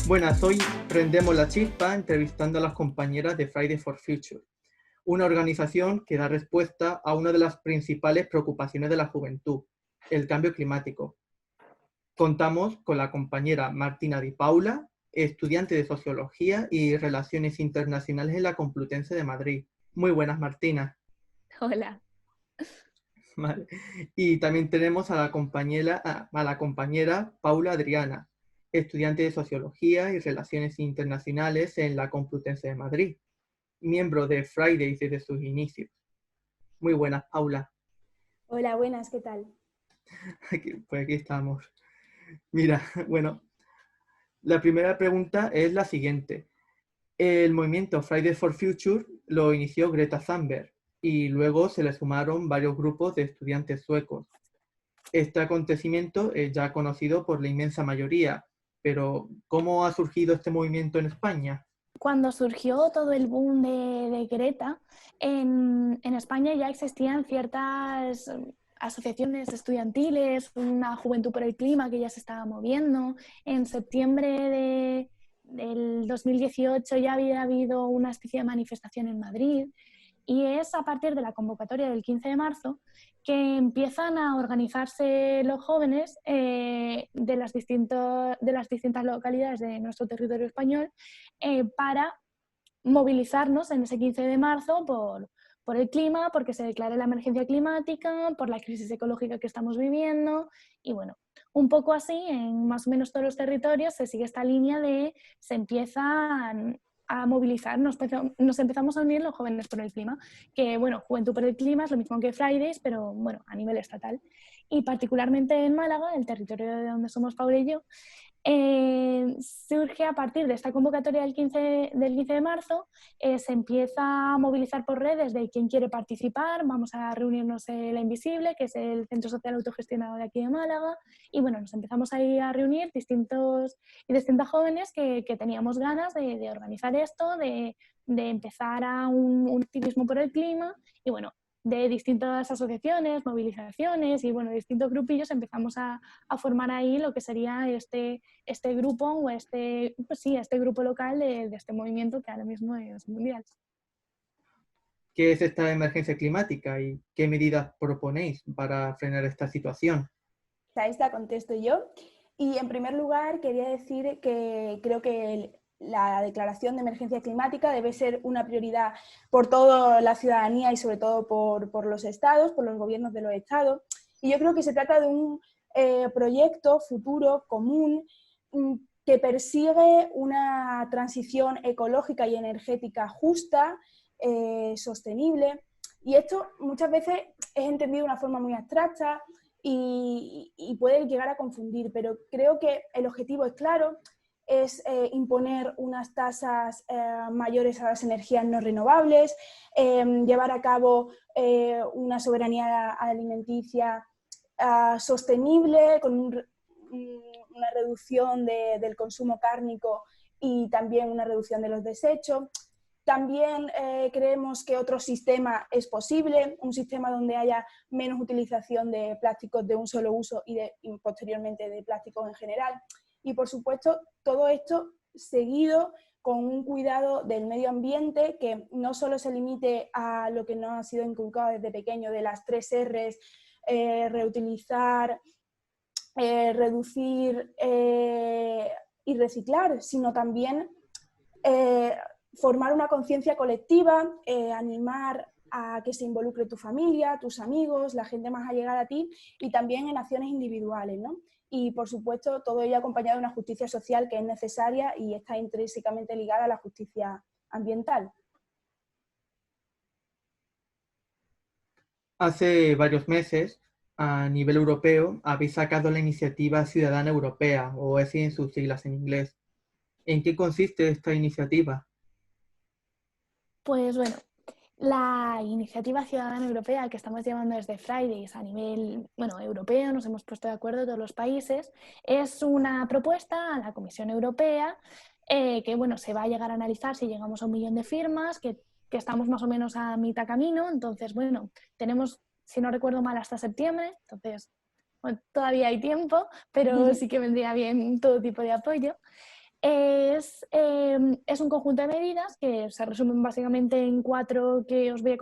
Buenas, hoy prendemos la chispa entrevistando a las compañeras de Fridays for Future, una organización que da respuesta a una de las principales preocupaciones de la juventud, el cambio climático. Contamos con la compañera Martina Di Paula, estudiante de Sociología y Relaciones Internacionales en la Complutense de Madrid. Muy buenas, Martina. Hola. Vale. Y también tenemos a la compañera Paula Adriana, estudiante de Sociología y Relaciones Internacionales en la Complutense de Madrid, miembro de Fridays desde sus inicios. Muy buenas, Paula. Hola, buenas, ¿qué tal? Pues aquí estamos. Mira, bueno, la primera pregunta es la siguiente. El movimiento Fridays for Future lo inició Greta Thunberg y luego se le sumaron varios grupos de estudiantes suecos. Este acontecimiento es ya conocido por la inmensa mayoría, pero ¿cómo ha surgido este movimiento en España? Cuando surgió todo el boom de Greta, en España ya existían ciertas asociaciones estudiantiles, una Juventud por el Clima que ya se estaba moviendo. En septiembre del 2018 ya había habido una especie de manifestación en Madrid. Y es a partir de la convocatoria del 15 de marzo que empiezan a organizarse los jóvenes de las distintas localidades de nuestro territorio español para movilizarnos en ese 15 de marzo por el clima, porque se declare la emergencia climática, por la crisis ecológica que estamos viviendo. Y bueno, un poco así, en más o menos todos los territorios se sigue esta línea de se empiezan a movilizar, nos empezamos a unir los jóvenes por el clima, que bueno, Juventud por el Clima es lo mismo que Fridays, pero bueno, a nivel estatal. Y particularmente en Málaga, el territorio de donde somos Paula y yo, surge a partir de esta convocatoria del 15 de marzo, se empieza a movilizar por redes de quién quiere participar, vamos a reunirnos en La Invisible, que es el centro social autogestionado de aquí de Málaga, y bueno, nos empezamos a ir a reunir distintas jóvenes que teníamos ganas de organizar esto, de empezar a un activismo por el clima, y bueno, de distintas asociaciones, movilizaciones y bueno, distintos grupillos empezamos a formar ahí lo que sería este grupo o este grupo local de este movimiento que ahora mismo es mundial. ¿Qué es esta emergencia climática y qué medidas proponéis para frenar esta situación? A esta contesto yo. Y en primer lugar quería decir que creo que la declaración de emergencia climática debe ser una prioridad por toda la ciudadanía y sobre todo por los estados, por los gobiernos de los estados. Y yo creo que se trata de un proyecto futuro común que persigue una transición ecológica y energética justa, sostenible. Y esto muchas veces es entendido de una forma muy abstracta y puede llegar a confundir, pero creo que el objetivo es claro, es imponer unas tasas mayores a las energías no renovables, llevar a cabo una soberanía alimenticia sostenible con una reducción del consumo cárnico y también una reducción de los desechos. También creemos que otro sistema es posible, un sistema donde haya menos utilización de plásticos de un solo uso y posteriormente de plásticos en general. Y por supuesto, todo esto seguido con un cuidado del medio ambiente que no solo se limite a lo que nos ha sido inculcado desde pequeño de las 3 R's, reutilizar, reducir y reciclar, sino también formar una conciencia colectiva, animar a que se involucre tu familia, tus amigos, la gente más allegada a ti y también en acciones individuales, ¿no? Y por supuesto todo ello acompañado de una justicia social que es necesaria y está intrínsecamente ligada a la justicia ambiental. Hace varios meses, a nivel europeo, habéis sacado la Iniciativa Ciudadana Europea, o así en sus siglas en inglés. ¿En qué consiste esta iniciativa? Pues bueno, la iniciativa ciudadana europea que estamos llevando desde Fridays a nivel europeo, nos hemos puesto de acuerdo todos los países, es una propuesta a la Comisión Europea que se va a llegar a analizar si llegamos a 1 millón de firmas, que estamos más o menos a mitad camino. Entonces, tenemos si no recuerdo mal, hasta septiembre, entonces bueno, todavía hay tiempo, pero sí que vendría bien todo tipo de apoyo. Es un conjunto de medidas que se resumen básicamente en 4 que os voy a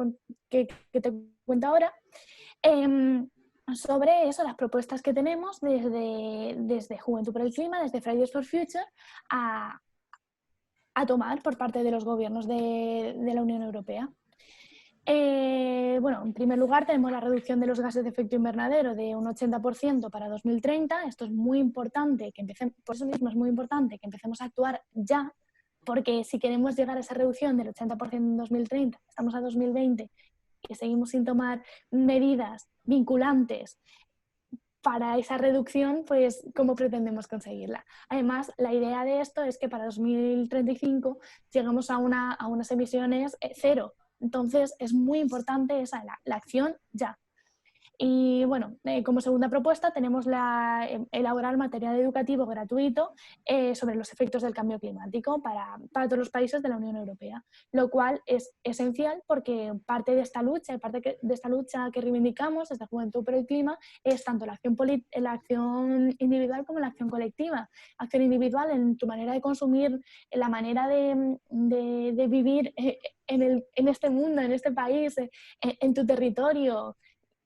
que te cuento ahora. Sobre eso, las propuestas que tenemos desde Juventud por el Clima, desde Fridays for Future, a tomar por parte de los gobiernos de la Unión Europea. Bueno, en primer lugar tenemos la reducción de los gases de efecto invernadero de un 80% para 2030. Esto es muy importante, por eso mismo es muy importante que empecemos a actuar ya, porque si queremos llegar a esa reducción del 80% en 2030, estamos a 2020 y seguimos sin tomar medidas vinculantes para esa reducción, pues ¿cómo pretendemos conseguirla? Además, la idea de esto es que para 2035 llegamos a unas emisiones cero. Entonces, es muy importante la acción ya. Y bueno, como segunda propuesta tenemos elaborar material educativo gratuito sobre los efectos del cambio climático para todos los países de la Unión Europea, lo cual es esencial porque parte de esta lucha que reivindicamos desde Juventud por el Clima es tanto la acción individual como la acción colectiva. Acción individual en tu manera de consumir, en la manera de vivir en este mundo, en este país, en tu territorio.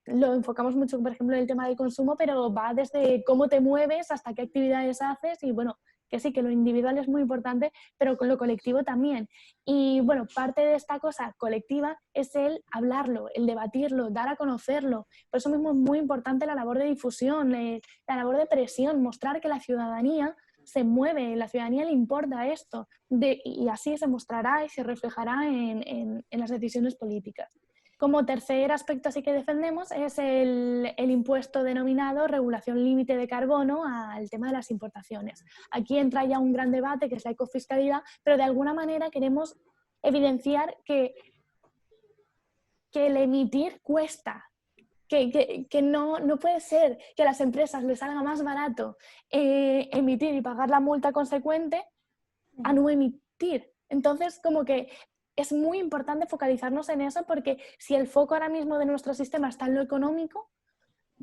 Lo enfocamos mucho, por ejemplo, en el tema del consumo, pero va desde cómo te mueves hasta qué actividades haces y bueno, que sí, que lo individual es muy importante, pero con lo colectivo también. Y bueno, parte de esta cosa colectiva es el hablarlo, el debatirlo, dar a conocerlo. Por eso mismo es muy importante la labor de difusión, la labor de presión, mostrar que la ciudadanía se mueve, la ciudadanía le importa esto, y así se mostrará y se reflejará en las decisiones políticas. Como tercer aspecto así que defendemos es el impuesto denominado regulación límite de carbono al tema de las importaciones. Aquí entra ya un gran debate que es la ecofiscalidad, pero de alguna manera queremos evidenciar que el emitir cuesta, que no puede ser que a las empresas les salga más barato emitir y pagar la multa consecuente a no emitir. Entonces, como que es muy importante focalizarnos en eso porque si el foco ahora mismo de nuestro sistema está en lo económico,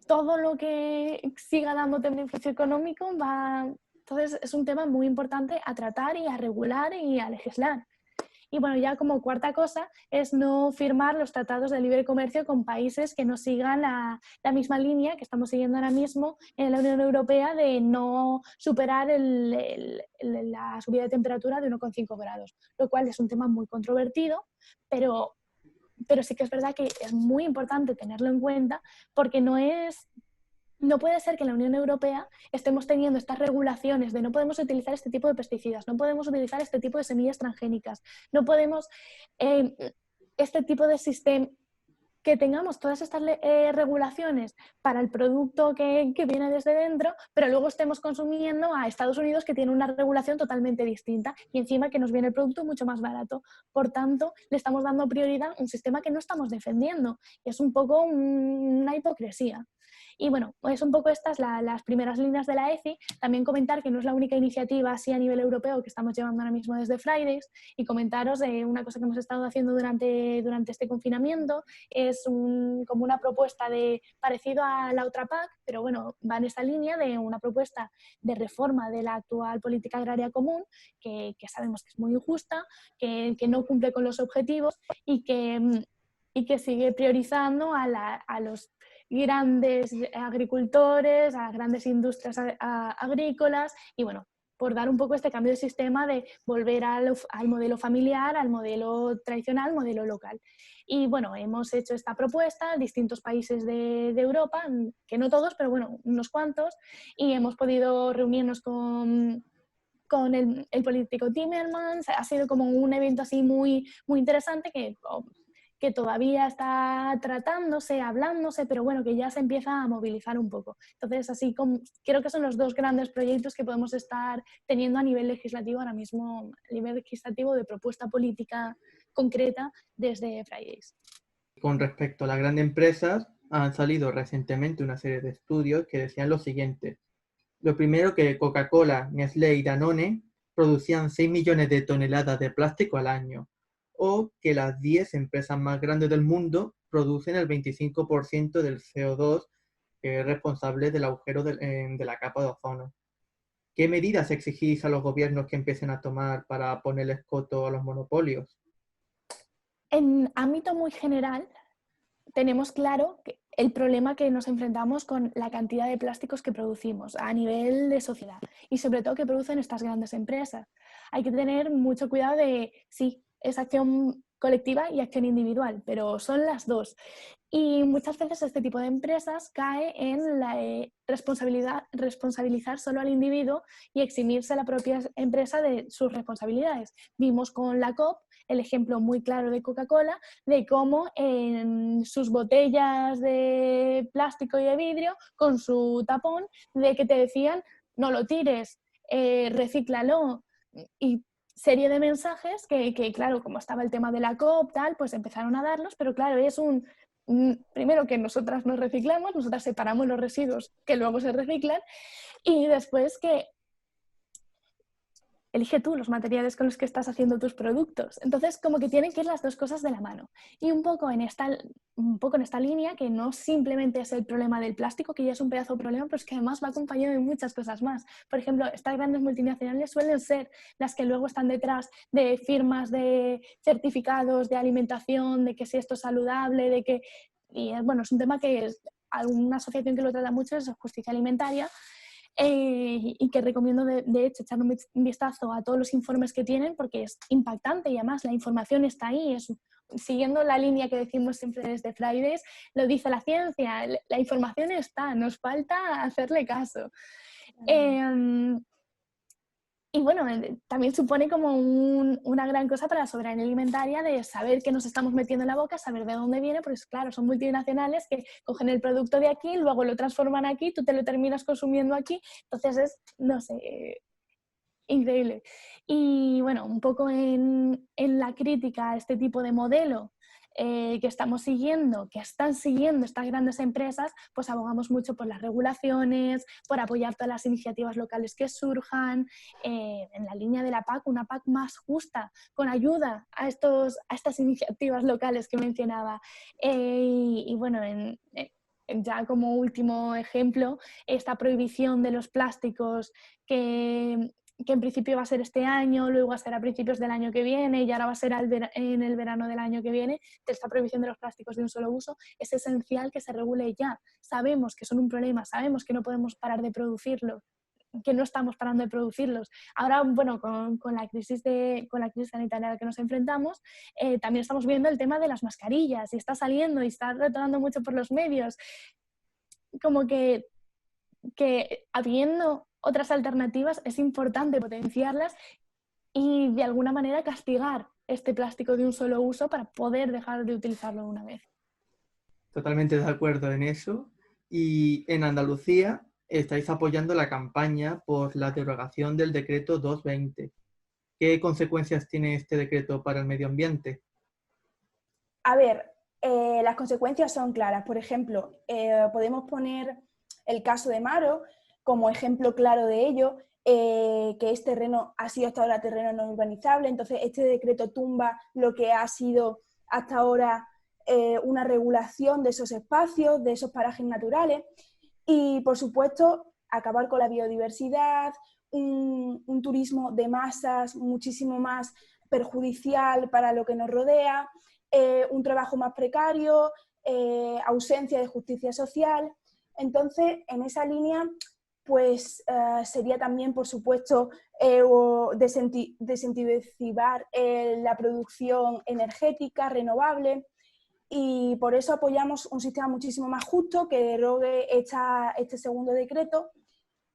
todo lo que siga dándote beneficio económico va... Entonces es un tema muy importante a tratar y a regular y a legislar. Y bueno, ya como cuarta cosa es no firmar los tratados de libre comercio con países que no sigan la misma línea que estamos siguiendo ahora mismo en la Unión Europea de no superar la subida de temperatura de 1,5 grados, lo cual es un tema muy controvertido, pero sí que es verdad que es muy importante tenerlo en cuenta porque no puede ser que en la Unión Europea estemos teniendo estas regulaciones de no podemos utilizar este tipo de pesticidas, no podemos utilizar este tipo de semillas transgénicas, no podemos este tipo de sistema, que tengamos todas estas regulaciones para el producto que viene desde dentro, pero luego estemos consumiendo a Estados Unidos que tiene una regulación totalmente distinta y encima que nos viene el producto mucho más barato. Por tanto, le estamos dando prioridad a un sistema que no estamos defendiendo y es un poco una hipocresía. Y bueno, es un poco estas las primeras líneas de la ECI. También comentar que no es la única iniciativa así a nivel europeo que estamos llevando ahora mismo desde Fridays y comentaros una cosa que hemos estado haciendo durante este confinamiento. Es como una propuesta parecido a la otra PAC, pero bueno, va en esa línea de una propuesta de reforma de la actual política agraria común, que sabemos que es muy injusta, que no cumple con los objetivos y que sigue priorizando a los grandes agricultores, a las grandes industrias agrícolas y bueno, por dar un poco este cambio de sistema de volver al modelo familiar, al modelo tradicional, modelo local. Y bueno, hemos hecho esta propuesta en distintos países de Europa, que no todos, pero bueno, unos cuantos, y hemos podido reunirnos con el político Timmermans. Ha sido como un evento así muy, muy interesante que todavía está tratándose, hablándose, pero bueno, que ya se empieza a movilizar un poco. Entonces, así como creo que son los dos grandes proyectos que podemos estar teniendo a nivel legislativo ahora mismo, a nivel legislativo de propuesta política concreta desde Fridays. Con respecto a las grandes empresas, han salido recientemente una serie de estudios que decían lo siguiente. Lo primero, que Coca-Cola, Nestlé y Danone producían 6 millones de toneladas de plástico al año. o que las 10 empresas más grandes del mundo producen el 25% del CO2 que es responsable del agujero de la capa de ozono. ¿Qué medidas exigís a los gobiernos que empiecen a tomar para ponerles coto a los monopolios? En ámbito muy general, tenemos claro el problema que nos enfrentamos con la cantidad de plásticos que producimos a nivel de sociedad y sobre todo que producen estas grandes empresas. Hay que tener mucho cuidado de, sí, es acción colectiva y acción individual, pero son las dos. Y muchas veces este tipo de empresas cae en la responsabilizar solo al individuo y eximirse a la propia empresa de sus responsabilidades. Vimos con la COP el ejemplo muy claro de Coca-Cola, de cómo en sus botellas de plástico y de vidrio, con su tapón, de que te decían, no lo tires, recíclalo, y serie de mensajes que, claro, como estaba el tema de la COP, tal, pues empezaron a darlos, pero claro, es primero que nosotras nos reciclamos, nosotras separamos los residuos que luego se reciclan, y después que elige tú los materiales con los que estás haciendo tus productos. Entonces, como que tienen que ir las dos cosas de la mano. Y un poco en esta línea, que no simplemente es el problema del plástico, que ya es un pedazo de problema, pero es que además va acompañado de muchas cosas más. Por ejemplo, estas grandes multinacionales suelen ser las que luego están detrás de firmas de certificados de alimentación, de que si esto es saludable, de que... Y bueno, es un tema que alguna asociación que lo trata mucho es Justicia Alimentaria, y que recomiendo de hecho echar un vistazo a todos los informes que tienen porque es impactante y además la información está ahí, siguiendo la línea que decimos siempre desde Fridays, lo dice la ciencia, la información está, nos falta hacerle caso. Y bueno, también supone como una gran cosa para la soberanía alimentaria de saber qué nos estamos metiendo en la boca, saber de dónde viene, pues claro, son multinacionales que cogen el producto de aquí, luego lo transforman aquí, tú te lo terminas consumiendo aquí, entonces es, no sé, increíble. Y bueno, un poco en la crítica a este tipo de modelo que estamos siguiendo, que están siguiendo estas grandes empresas, pues abogamos mucho por las regulaciones, por apoyar todas las iniciativas locales que surjan, en la línea de la PAC, una PAC más justa, con ayuda a estas iniciativas locales que mencionaba. Y bueno, ya como último ejemplo, esta prohibición de los plásticos que en principio va a ser este año, luego va a ser a principios del año que viene y ahora va a ser en el verano del año que viene, de esta prohibición de los plásticos de un solo uso, es esencial que se regule ya. Sabemos que son un problema, sabemos que no podemos parar de producirlos, que no estamos parando de producirlos. Ahora, bueno, con la crisis sanitaria a la que nos enfrentamos, también estamos viendo el tema de las mascarillas y está saliendo y está retornando mucho por los medios. Como que habiendo otras alternativas es importante potenciarlas y de alguna manera castigar este plástico de un solo uso para poder dejar de utilizarlo una vez. Totalmente de acuerdo en eso. Y en Andalucía estáis apoyando la campaña por la derogación del decreto 220. ¿Qué consecuencias tiene este decreto para el medio ambiente? A ver, las consecuencias son claras. Por ejemplo, podemos poner el caso de Maro como ejemplo claro de ello, que este terreno ha sido hasta ahora terreno no urbanizable, entonces este decreto tumba lo que ha sido hasta ahora una regulación de esos espacios, de esos parajes naturales y, por supuesto, acabar con la biodiversidad, un turismo de masas muchísimo más perjudicial para lo que nos rodea, un trabajo más precario, ausencia de justicia social. Entonces, en esa línea, pues sería también, por supuesto, desincentivar la producción energética renovable y por eso apoyamos un sistema muchísimo más justo que derogue este segundo decreto.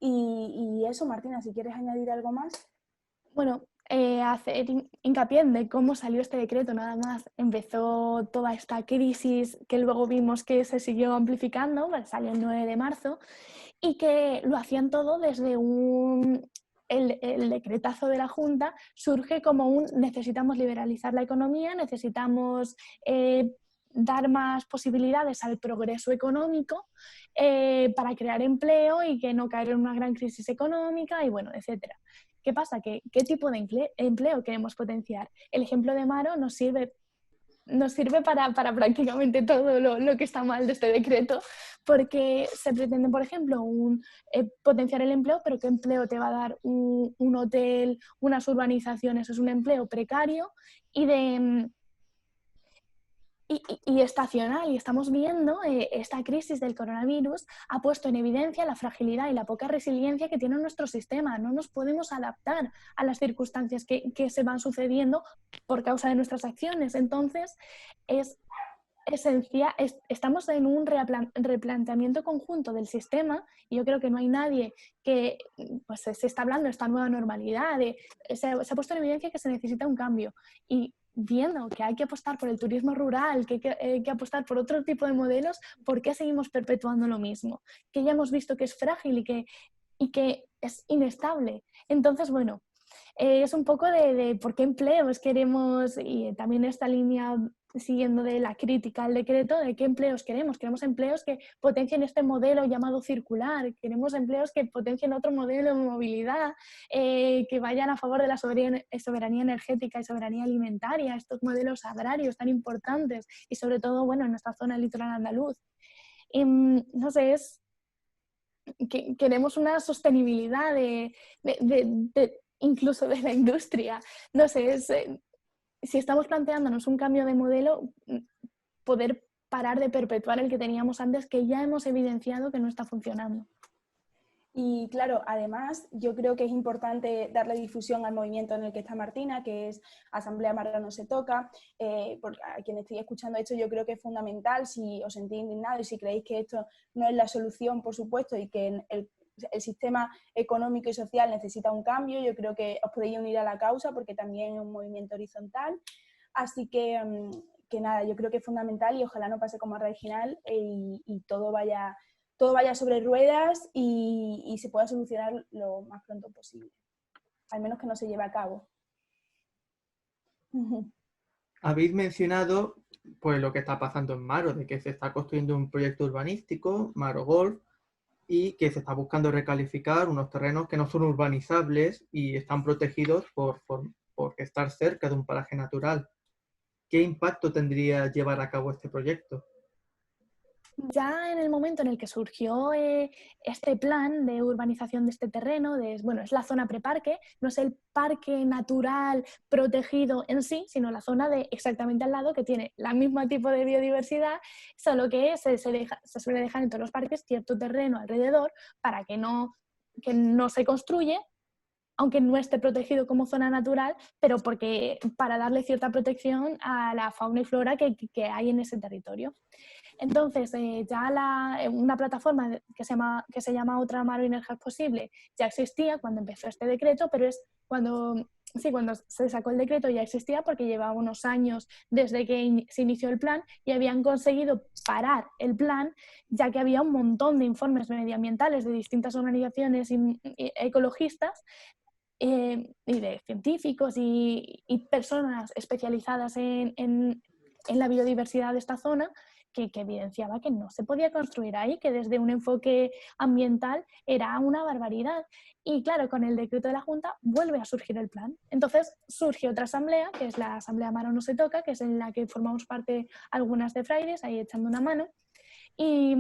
Y eso, Martina, si quieres añadir algo más. Bueno, hacer hincapié en de cómo salió este decreto, nada más. Empezó toda esta crisis que luego vimos que se siguió amplificando, salió el 9 de marzo, y que lo hacían todo desde el decretazo de la Junta surge como necesitamos liberalizar la economía, necesitamos dar más posibilidades al progreso económico para crear empleo y que no caer en una gran crisis económica y bueno, etcétera. ¿Qué pasa? ¿Qué tipo de empleo queremos potenciar? El ejemplo de Maro nos sirve para prácticamente todo lo que está mal de este decreto, porque se pretende, por ejemplo, potenciar el empleo, pero ¿qué empleo te va a dar un hotel, unas urbanizaciones? Es un empleo precario y estacional, y estamos viendo esta crisis del coronavirus ha puesto en evidencia la fragilidad y la poca resiliencia que tiene nuestro sistema. No nos podemos adaptar a las circunstancias que se van sucediendo por causa de nuestras acciones. Entonces, es esencial, estamos en un replanteamiento conjunto del sistema, y yo creo que no hay nadie que, pues se está hablando de esta nueva normalidad, se ha puesto en evidencia que se necesita un cambio, y viendo que hay que apostar por el turismo rural, que hay que apostar por otro tipo de modelos, ¿por qué seguimos perpetuando lo mismo? Que ya hemos visto que es frágil y que es inestable. Entonces, bueno, es un poco de por qué empleos queremos, y también esta línea siguiendo de la crítica al decreto, de qué empleos queremos. Queremos empleos que potencien este modelo llamado circular, queremos empleos que potencien otro modelo de movilidad, que vayan a favor de la soberanía energética y soberanía alimentaria, estos modelos agrarios tan importantes, y sobre todo, bueno, en nuestra zona litoral andaluz. No sé, queremos una sostenibilidad incluso de la industria. No sé, si estamos planteándonos un cambio de modelo, poder parar de perpetuar el que teníamos antes, que ya hemos evidenciado que no está funcionando. Y claro, además yo creo que es importante darle difusión al movimiento en el que está Martina, que es Asamblea Maro no se toca. Porque a quien estéis escuchando esto, yo creo que es fundamental, si os sentís indignados y si creéis que esto no es la solución, por supuesto, y que el sistema económico y social necesita un cambio, yo creo que os podéis unir a la causa, porque también es un movimiento horizontal. Así que nada, yo creo que es fundamental, y ojalá no pase como a Regional y todo vaya sobre ruedas y se pueda solucionar lo más pronto posible. Al menos que no se lleve a cabo. Habéis mencionado pues lo que está pasando en Maro, de que se está construyendo un proyecto urbanístico, Maro Golf, y que se está buscando recalificar unos terrenos que no son urbanizables y están protegidos por estar cerca de un paraje natural. ¿Qué impacto tendría llevar a cabo este proyecto? Ya en el momento en el que surgió este plan de urbanización de este terreno, bueno, es la zona preparque, no es el parque natural protegido en sí, sino la zona de exactamente al lado, que tiene el mismo tipo de biodiversidad, solo que se suele dejar en todos los parques cierto terreno alrededor para que no se construye, aunque no esté protegido como zona natural, pero para darle cierta protección a la fauna y flora que hay en ese territorio. Entonces, una plataforma que se llama Otra Maro Energías Posible ya existía cuando empezó este decreto, pero cuando se sacó el decreto ya existía, porque llevaba unos años desde que se inició el plan, y habían conseguido parar el plan, ya que había un montón de informes medioambientales de distintas organizaciones ecologistas, y de científicos y personas especializadas en la biodiversidad de esta zona, que evidenciaba que no se podía construir ahí, que desde un enfoque ambiental era una barbaridad. Y claro, con el decreto de la Junta vuelve a surgir el plan. Entonces surge otra asamblea, que es la Asamblea Maro no se toca, que es en la que formamos parte algunas de Fraides, ahí echando una mano, y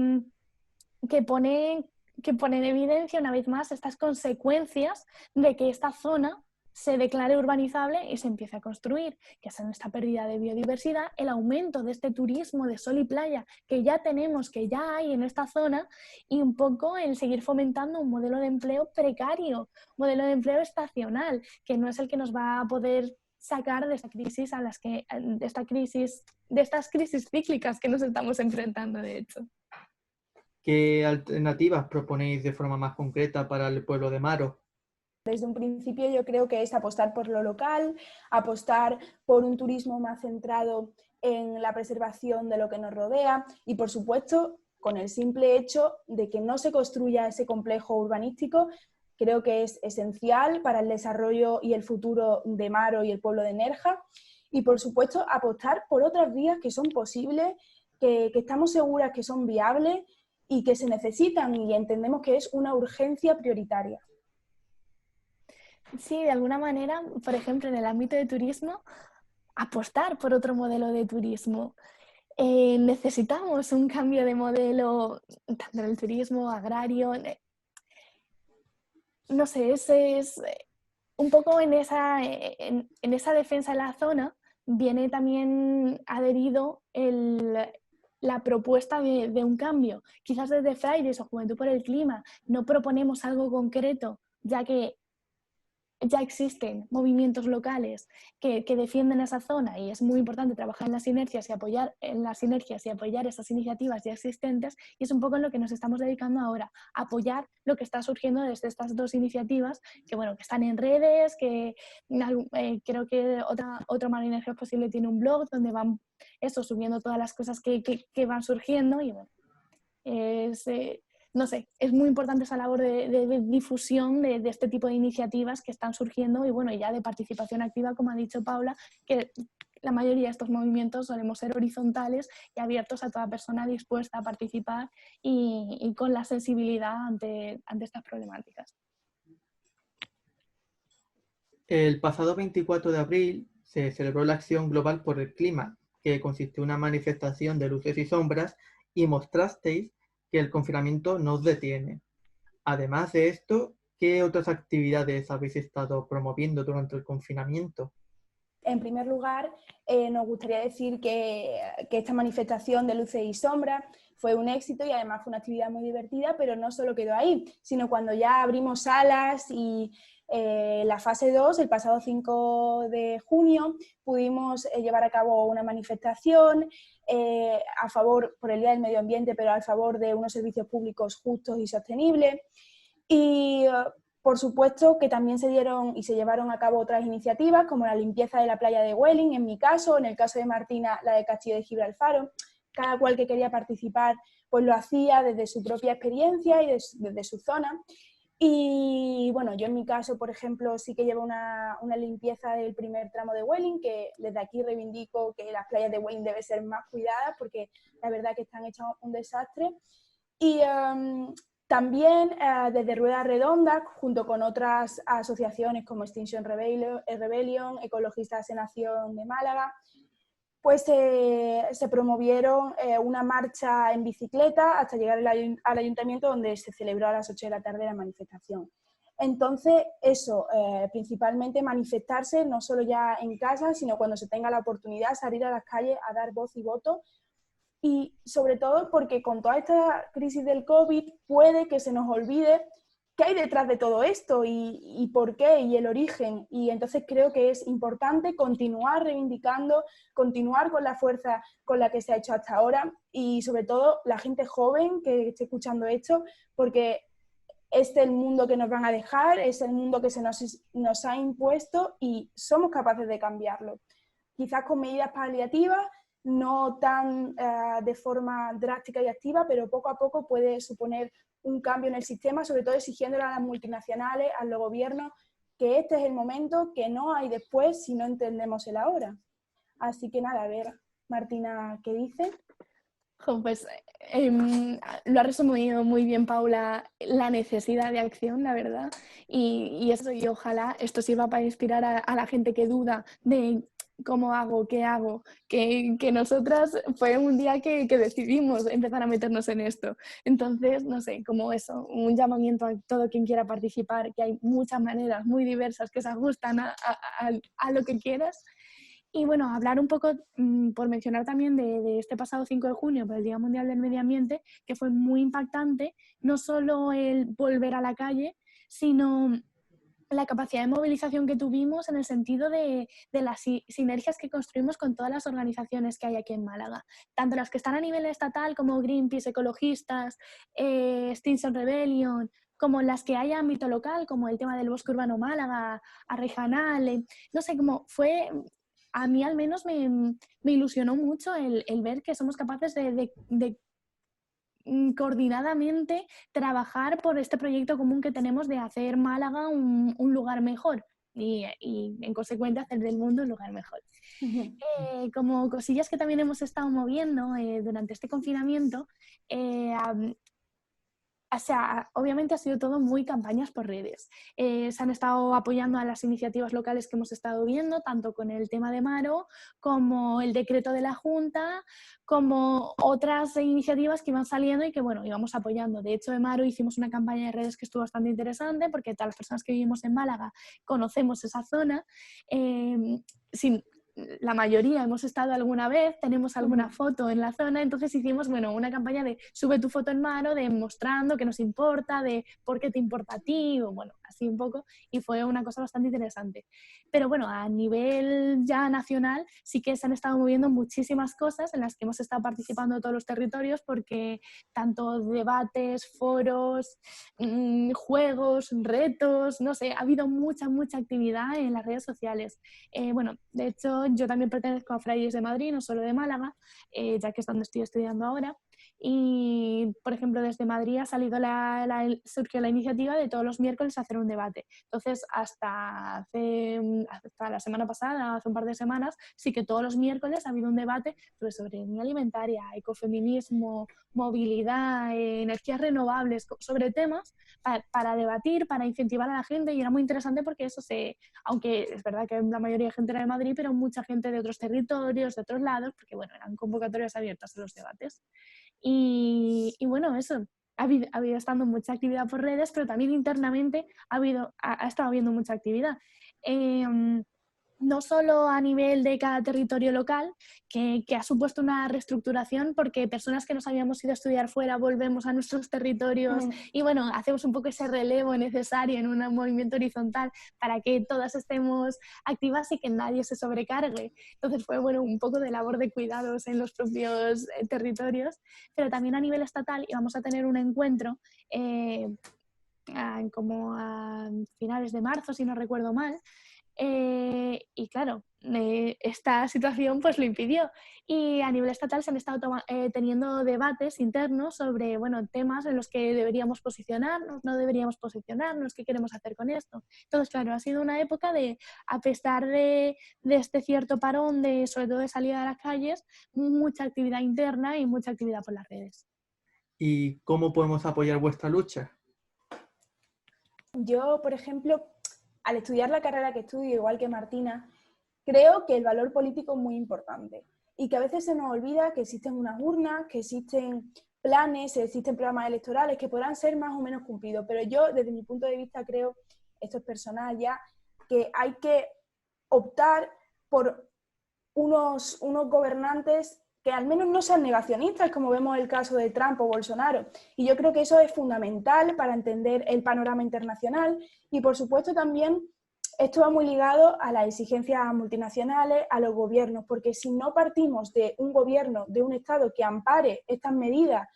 que pone en evidencia una vez más estas consecuencias de que esta zona se declare urbanizable y se empiece a construir, que es esta pérdida de biodiversidad, el aumento de este turismo de sol y playa que ya tenemos, que ya hay en esta zona, y un poco el seguir fomentando un modelo de empleo precario, un modelo de empleo estacional, que no es el que nos va a poder sacar de esta crisis de estas crisis cíclicas que nos estamos enfrentando, de hecho. ¿Qué alternativas proponéis de forma más concreta para el pueblo de Maro? Desde un principio yo creo que es apostar por lo local, apostar por un turismo más centrado en la preservación de lo que nos rodea y, por supuesto, con el simple hecho de que no se construya ese complejo urbanístico, creo que es esencial para el desarrollo y el futuro de Maro y el pueblo de Nerja. Y, por supuesto, apostar por otras vías que son posibles, que estamos seguras que son viables y que se necesitan, y entendemos que es una urgencia prioritaria. Sí, de alguna manera, por ejemplo, en el ámbito de turismo, apostar por otro modelo de turismo. Necesitamos un cambio de modelo, tanto en el turismo, agrario, no sé, es un poco en esa defensa de la zona viene también adherido la propuesta de un cambio. Quizás desde Fridays o Juventud por el Clima no proponemos algo concreto, ya que ya existen movimientos locales que defienden esa zona y es muy importante trabajar en las sinergias y apoyar esas iniciativas ya existentes, y es un poco en lo que nos estamos dedicando ahora, apoyar lo que está surgiendo desde estas dos iniciativas que, bueno, que están en redes, que creo que otra manera posible tiene un blog donde van subiendo todas las cosas que van surgiendo y bueno, es, no sé, es muy importante esa labor de difusión de este tipo de iniciativas que están surgiendo y bueno, ya de participación activa, como ha dicho Paula, que la mayoría de estos movimientos solemos ser horizontales y abiertos a toda persona dispuesta a participar y con la sensibilidad ante estas problemáticas. El pasado 24 de abril se celebró la Acción Global por el Clima, que consistió en una manifestación de luces y sombras y mostrasteis que el confinamiento no os detiene. Además de esto, ¿qué otras actividades habéis estado promoviendo durante el confinamiento? En primer lugar, nos gustaría decir que esta manifestación de luces y sombras fue un éxito y además fue una actividad muy divertida, pero no solo quedó ahí, sino cuando ya abrimos salas y la fase 2, el pasado 5 de junio, pudimos llevar a cabo una manifestación a favor, por el Día del Medio Ambiente, pero a favor de unos servicios públicos justos y sostenibles. Y por supuesto que también se dieron y se llevaron a cabo otras iniciativas, como la limpieza de la playa de Welling, en mi caso, en el caso de Martina, la de Castillo de Gibralfaro. Cada cual que quería participar, pues lo hacía desde su propia experiencia y desde su zona. Y bueno, yo en mi caso, por ejemplo, sí que llevo una limpieza del primer tramo de Welling, que desde aquí reivindico que las playas de Welling deben ser más cuidadas, porque la verdad que están hechas un desastre. Y también desde Rueda Redonda, junto con otras asociaciones como Extinction Rebellion, Ecologistas en Acción de Málaga, pues se promovieron una marcha en bicicleta hasta llegar al ayuntamiento, donde se celebró a las 8 de la tarde la manifestación. Entonces, eso, principalmente manifestarse, no solo ya en casa, sino cuando se tenga la oportunidad, salir a las calles a dar voz y voto. Y sobre todo porque con toda esta crisis del COVID puede que se nos olvide qué hay detrás de todo esto y por qué y el origen. Y entonces creo que es importante continuar reivindicando, continuar con la fuerza con la que se ha hecho hasta ahora y sobre todo la gente joven que esté escuchando esto, porque este es el mundo que nos van a dejar, es el mundo que se nos ha impuesto y somos capaces de cambiarlo. Quizás con medidas paliativas, no tan de forma drástica y activa, pero poco a poco puede suponer un cambio en el sistema, sobre todo exigiéndole a las multinacionales, a los gobiernos, que este es el momento, que no hay después si no entendemos el ahora. Así que nada, a ver, Martina, ¿qué dice? Pues lo ha resumido muy bien Paula, la necesidad de acción, la verdad, y eso, y ojalá esto sirva para inspirar a la gente que duda de cómo hago, qué hago, que nosotras fue un día que decidimos empezar a meternos en esto. Entonces, no sé, como eso, un llamamiento a todo quien quiera participar, que hay muchas maneras muy diversas que se ajustan a lo que quieras. Y bueno, hablar un poco, por mencionar también de este pasado 5 de junio, por el Día Mundial del Medio Ambiente, que fue muy impactante, no solo el volver a la calle, sino la capacidad de movilización que tuvimos en el sentido de las sinergias que construimos con todas las organizaciones que hay aquí en Málaga, tanto las que están a nivel estatal como Greenpeace, Ecologistas, Extinction Rebellion, como las que hay a ámbito local, como el tema del Bosque Urbano Málaga, Arrejanal, no sé, cómo fue. A mí al menos me ilusionó mucho el ver que somos capaces de coordinadamente trabajar por este proyecto común que tenemos de hacer Málaga un lugar mejor y en consecuencia hacer del mundo un lugar mejor. Como cosillas que también hemos estado moviendo durante este confinamiento, o sea, obviamente ha sido todo muy campañas por redes. Se han estado apoyando a las iniciativas locales que hemos estado viendo, tanto con el tema de Maro, como el decreto de la Junta, como otras iniciativas que iban saliendo y que, bueno, íbamos apoyando. De hecho, en Maro hicimos una campaña de redes que estuvo bastante interesante, porque todas las personas que vivimos en Málaga conocemos esa zona. Sin, la mayoría hemos estado alguna vez, tenemos alguna foto en la zona, entonces hicimos, bueno, una campaña de sube tu foto en mano, de mostrando que nos importa, de por qué te importa a ti, o bueno, así un poco, y fue una cosa bastante interesante. Pero bueno, a nivel ya nacional sí que se han estado moviendo muchísimas cosas en las que hemos estado participando de todos los territorios, porque tanto debates, foros, juegos, retos, no sé, ha habido mucha actividad en las redes sociales. Bueno, de hecho, yo también pertenezco a Fridays de Madrid, no solo de Málaga, ya que es donde estoy estudiando ahora. Y, por ejemplo, desde Madrid ha salido surgió la iniciativa de todos los miércoles hacer un debate. Entonces, hasta la semana pasada, hace un par de semanas, sí que todos los miércoles ha habido un debate pues, sobre economía alimentaria, ecofeminismo, movilidad, energías renovables, sobre temas para debatir, para incentivar a la gente. Y era muy interesante porque eso aunque es verdad que la mayoría de gente era de Madrid, pero mucha gente de otros territorios, de otros lados, porque bueno, eran convocatorias abiertas a los debates. Y bueno, eso, ha habido estando mucha actividad por redes, pero también internamente ha estado habiendo mucha actividad. No solo a nivel de cada territorio local, que ha supuesto una reestructuración, porque personas que nos habíamos ido a estudiar fuera volvemos a nuestros territorios y bueno, hacemos un poco ese relevo necesario en un movimiento horizontal para que todas estemos activas y que nadie se sobrecargue. Entonces fue bueno, un poco de labor de cuidados en los propios territorios, pero también a nivel estatal íbamos a tener un encuentro como a finales de marzo, si no recuerdo mal. Y claro, esta situación pues lo impidió. Y a nivel estatal se han estado teniendo debates internos sobre bueno, temas en los que deberíamos posicionarnos, no deberíamos posicionarnos, qué queremos hacer con esto. Entonces, claro, ha sido una época a pesar de este cierto parón, sobre todo de salida a las calles, mucha actividad interna y mucha actividad por las redes. ¿Y cómo podemos apoyar vuestra lucha? Yo, por ejemplo, al estudiar la carrera que estudio, igual que Martina, creo que el valor político es muy importante y que a veces se nos olvida que existen unas urnas, que existen planes, existen programas electorales que podrán ser más o menos cumplidos, pero yo, desde mi punto de vista, creo, esto es personal ya, que hay que optar por unos gobernantes que al menos no sean negacionistas, como vemos el caso de Trump o Bolsonaro. Y yo creo que eso es fundamental para entender el panorama internacional y, por supuesto, también esto va muy ligado a las exigencias multinacionales, a los gobiernos, porque si no partimos de un gobierno, de un Estado que ampare estas medidas,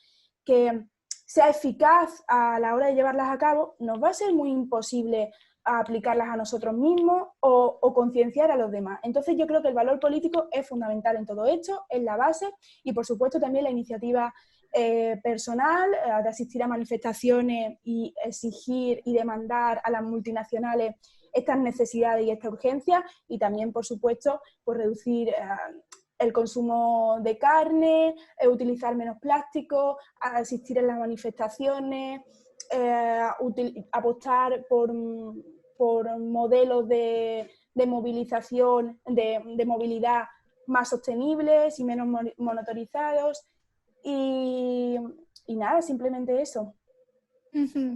que sea eficaz a la hora de llevarlas a cabo, nos va a ser muy imposible aplicarlas a nosotros mismos o concienciar a los demás. Entonces yo creo que el valor político es fundamental en todo esto, es la base y por supuesto también la iniciativa personal de asistir a manifestaciones y exigir y demandar a las multinacionales estas necesidades y esta urgencia y también por supuesto pues reducir el consumo de carne, utilizar menos plástico, asistir a las manifestaciones, apostar por modelos de movilización, de movilidad más sostenibles y menos motorizados y nada, simplemente eso.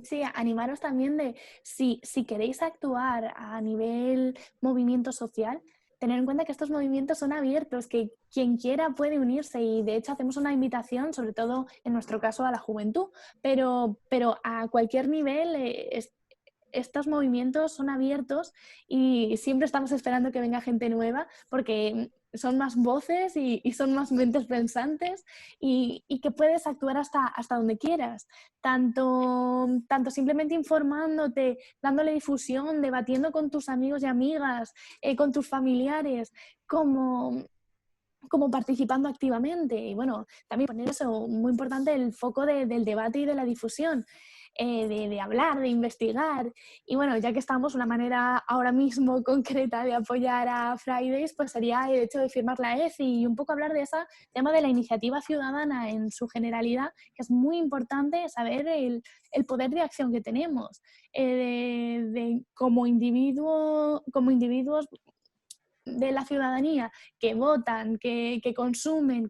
Sí, animaros también de si queréis actuar a nivel movimiento social, tener en cuenta que estos movimientos son abiertos, que quien quiera puede unirse y de hecho hacemos una invitación, sobre todo en nuestro caso a la juventud, pero a cualquier nivel estos movimientos son abiertos y siempre estamos esperando que venga gente nueva porque son más voces y son más mentes pensantes y que puedes actuar hasta donde quieras, tanto simplemente informándote, dándole difusión, debatiendo con tus amigos y amigas, con tus familiares, como como participando activamente. Y bueno, también poner eso, muy importante, el foco del debate y de la difusión, de hablar, de investigar. Y bueno, ya que estamos, una manera ahora mismo concreta de apoyar a Fridays, pues sería el hecho de firmar la EFI y un poco hablar de ese tema de la iniciativa ciudadana en su generalidad, que es muy importante saber el poder de acción que tenemos. Como individuos de la ciudadanía que votan, que consumen,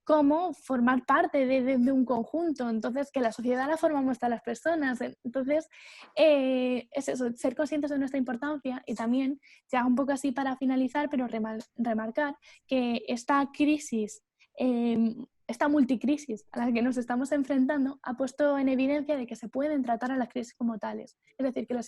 cómo formar parte de un conjunto. Entonces, que la sociedad la formamos todas las personas. Entonces, es eso, ser conscientes de nuestra importancia y también, ya un poco así para finalizar, pero remarcar que esta crisis, esta multicrisis a la que nos estamos enfrentando ha puesto en evidencia de que se pueden tratar a las crisis como tales. Es decir, que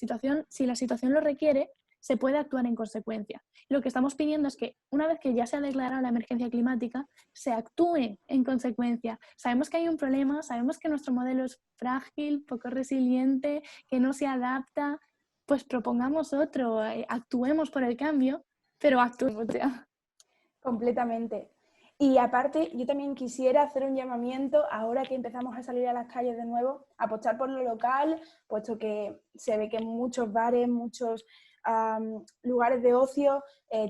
si la situación lo requiere, se puede actuar en consecuencia. Lo que estamos pidiendo es que una vez que ya se ha declarado la emergencia climática, se actúe en consecuencia. Sabemos que hay un problema, sabemos que nuestro modelo es frágil, poco resiliente, que no se adapta, pues propongamos otro, actuemos por el cambio, pero actuemos ya. Completamente. Y aparte, yo también quisiera hacer un llamamiento, ahora que empezamos a salir a las calles de nuevo, a apostar por lo local, puesto que se ve que muchos bares, muchos lugares de ocio,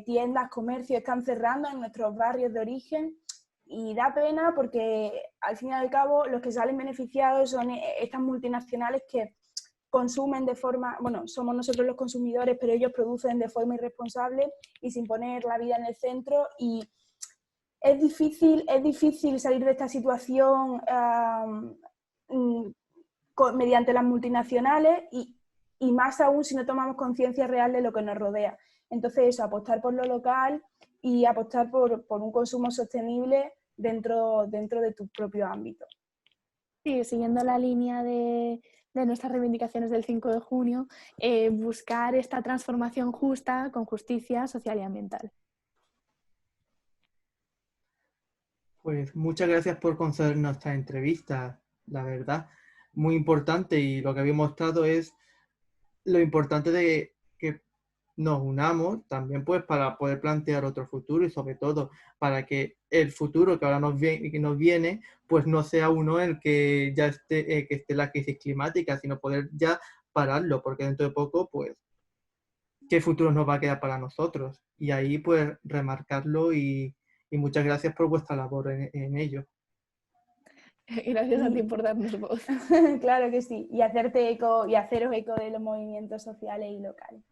tiendas, comercios están cerrando en nuestros barrios de origen. Y da pena porque, al fin y al cabo, los que salen beneficiados son estas multinacionales que consumen de forma, bueno, somos nosotros los consumidores, pero ellos producen de forma irresponsable y sin poner la vida en el centro. Y es difícil salir de esta situación mediante las multinacionales y más aún si no tomamos conciencia real de lo que nos rodea. Entonces eso, apostar por lo local y apostar por un consumo sostenible dentro de tu propio ámbito. Sí, siguiendo la línea de nuestras reivindicaciones del 5 de junio, buscar esta transformación justa con justicia social y ambiental. Pues muchas gracias por concedernos esta entrevista, la verdad, muy importante, y lo que habéis mostrado es lo importante de que nos unamos también pues para poder plantear otro futuro y sobre todo para que el futuro que ahora nos viene pues no sea uno en el que ya esté, que esté la crisis climática, sino poder ya pararlo, porque dentro de poco pues qué futuro nos va a quedar para nosotros, y ahí pues remarcarlo, y muchas gracias por vuestra labor en ello. Gracias a ti por darnos voz. Claro que sí, y hacerte eco y haceros eco de los movimientos sociales y locales.